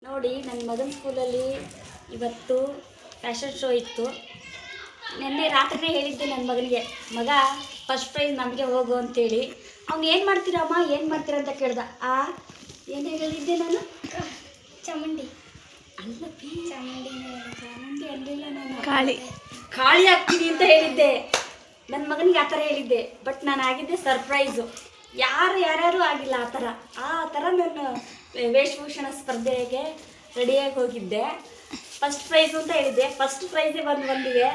ನೋಡಿ, ನನ್ನ ಮಗನ ಸ್ಕೂಲಲ್ಲಿ ಇವತ್ತು ಫ್ಯಾಷನ್ ಶೋ ಇತ್ತು. ನಿನ್ನೆ ರಾತ್ರಿನೇ ಹೇಳಿದ್ದೆ ನನ್ನ ಮಗನಿಗೆ, ಮಗ ಫಸ್ಟ್ ಪ್ರೈಸ್ ನಮಗೆ ಹೋಗು ಅಂತೇಳಿ. ಅವ್ನು ಏನು ಮಾಡ್ತೀರಮ್ಮ, ಏನು ಮಾಡ್ತೀರ ಅಂತ ಕೇಳ್ದ. ಏನು ಹೇಳಿದ್ದೆ ನಾನು? ಚಾಮುಂಡಿ ಅಲ್ಲಪ್ಪಿ, ಚಾಮುಂಡಿ ಅಲ್ಲಿಲ್ಲ, ನಾನು ಕಾಳಿ ಆಗ್ತೀನಿ ಅಂತ ಹೇಳಿದ್ದೆ. ನನ್ನ ಮಗನಿಗೆ ಆ ಥರ ಹೇಳಿದ್ದೆ. ಬಟ್ ನಾನು ಆಗಿದ್ದೆ ಸರ್ಪ್ರೈಸು. ಯಾರ್ಯಾರು ಆಗಿಲ್ಲ ಆ ಥರ ನಾನು ವೇಷಭೂಷಣ ಸ್ಪರ್ಧೆಗೆ ರೆಡಿಯಾಗಿ ಹೋಗಿದ್ದೆ. ಫಸ್ಟ್ ಪ್ರೈಸು ಅಂತ ಹೇಳಿದ್ದೆ. ಫಸ್ಟ್ ಪ್ರೈಸೇ ಬಂದಿದೆ.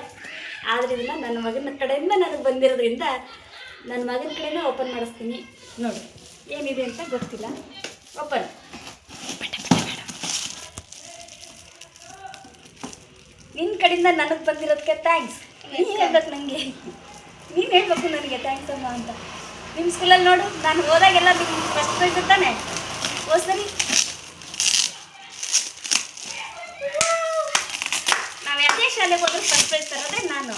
ಆದ್ದರಿಂದ ನನ್ನ ಮಗನ ಕಡೆಯಿಂದ ನನಗೆ ಬಂದಿರೋದ್ರಿಂದ ನನ್ನ ಮಗನ ಕಡೆನೇ ಓಪನ್ ಮಾಡಿಸ್ತೀನಿ. ನೋಡಿ ಏನಿದೆ ಅಂತ ಗೊತ್ತಿಲ್ಲ. ಓಪನ್. ನಿನ್ನ ಕಡೆಯಿಂದ ನನಗೆ ಬಂದಿರೋದಕ್ಕೆ ಥ್ಯಾಂಕ್ಸ್. ನೀನು ಹೇಳ್ಬೇಕು ನನಗೆ, ನೀನು ಹೇಳ್ಬೇಕು ನನಗೆ ಥ್ಯಾಂಕ್ಸ್ ಅಮ್ಮ ಅಂತ. ನಿಮ್ಮ ಸ್ಕೂಲಲ್ಲಿ ನೋಡು, ನಾನು ಹೋದಾಗೆಲ್ಲ ನಿಮ್ಗೆ ಫಸ್ಟ್ ಪ್ರೈಸ್ ತಾನೆ ಸರಿ. ನಾವು ಯಾವುದೇ ಶಾಲೆಗೆ ಹೋದ್ರೆ ಫಸ್ಟ್ ಪ್ರೈಸ್ ತರೋದೇ ನಾನು.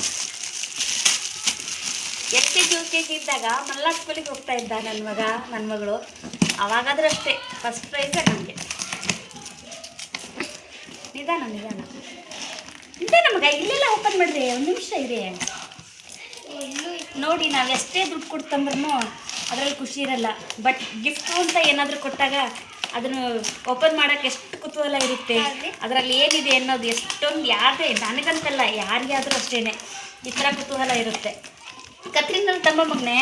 LKG UKG ಇದ್ದಾಗ ಮಲ್ನಾಡ್ ಸ್ಕೂಲಿಗೆ ಹೋಗ್ತಾ ಇದ್ದ ನನ್ನ ಮಗಳು. ಅವಾಗಾದ್ರೂ ಅಷ್ಟೇ ಫಸ್ಟ್ ಪ್ರೈಸೇ ನಮಗೆ. ನಿಧಾನ ನಮಗೆ ಇಲ್ಲೆಲ್ಲ ಓಪನ್ ಮಾಡಿರಿ, ಒಂದು ನಿಮಿಷ ಇರಿ. ನೋಡಿ, ನಾವು ಎಷ್ಟೇ ದುಡ್ಡು ಕೊಡ್ತಂದ್ರೂ ಅದರಲ್ಲಿ ಖುಷಿ ಇರಲ್ಲ. ಬಟ್ ಗಿಫ್ಟು ಅಂತ ಏನಾದರೂ ಕೊಟ್ಟಾಗ ಅದನ್ನು ಓಪನ್ ಮಾಡೋಕ್ಕೆ ಎಷ್ಟು ಕುತೂಹಲ ಇರುತ್ತೆ. ಅದರಲ್ಲಿ ಏನಿದೆ ಅನ್ನೋದು ಎಷ್ಟೊಂದು ನನಗಂತಲ್ಲ, ಯಾರಿಗಾದರೂ ಅಷ್ಟೇ ಈ ಥರ ಕುತೂಹಲ ಇರುತ್ತೆ. ಕತ್ರಿನಲ್ಲಿ ತಮ್ಮ ಮಗನೇ,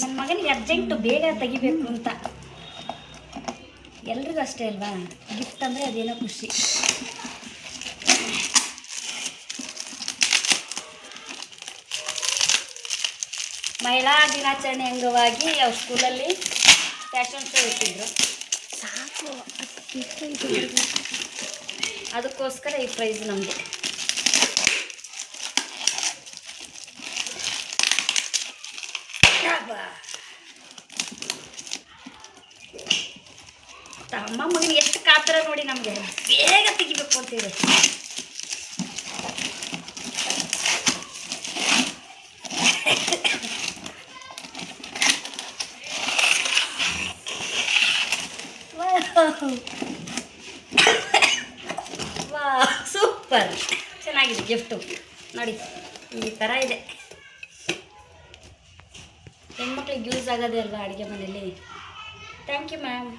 ನನ್ನ ಮಗನಿಗೆ ಅರ್ಜೆಂಟು ಬೇಗ ತೆಗಿಬೇಕು ಅಂತ. ಎಲ್ರಿಗೂ ಅಷ್ಟೇ ಅಲ್ವಾ, ಗಿಫ್ಟ್ ಅಂದರೆ ಅದೇನೋ ಖುಷಿ. ಮಹಿಳಾ ದಿನಾಚರಣೆ ಅಂಗವಾಗಿ ಅವ್ರ ಸ್ಕೂಲಲ್ಲಿ ಫ್ಯಾಷನ್ ಶೋ ಇಟ್ಟಿದ್ರು. ಸಾಕು, ಅದಕ್ಕೋಸ್ಕರ ಈ ಪ್ರೈಸ್ ನಮಗೆ. ತಮ್ಮ ಮಗನಿಗೆ ಎಷ್ಟು ಕಾತರ ನೋಡಿ, ನಮಗೆ ಬೇಗ ತೆಗಿಬೇಕು ಅಂತೇಳಿ. ವಾ, ಸೂಪರ್, ಚೆನ್ನಾಗಿದೆ ಗಿಫ್ಟು. ನೋಡಿ ಈ ಥರ ಇದೆ. ಹೆಣ್ಮಕ್ಳಿಗೆ ಯೂಸ್ ಆಗೋದೇ ಅಲ್ವಾ ಅಡುಗೆ ಮನೇಲಿ. Thank you ma'am.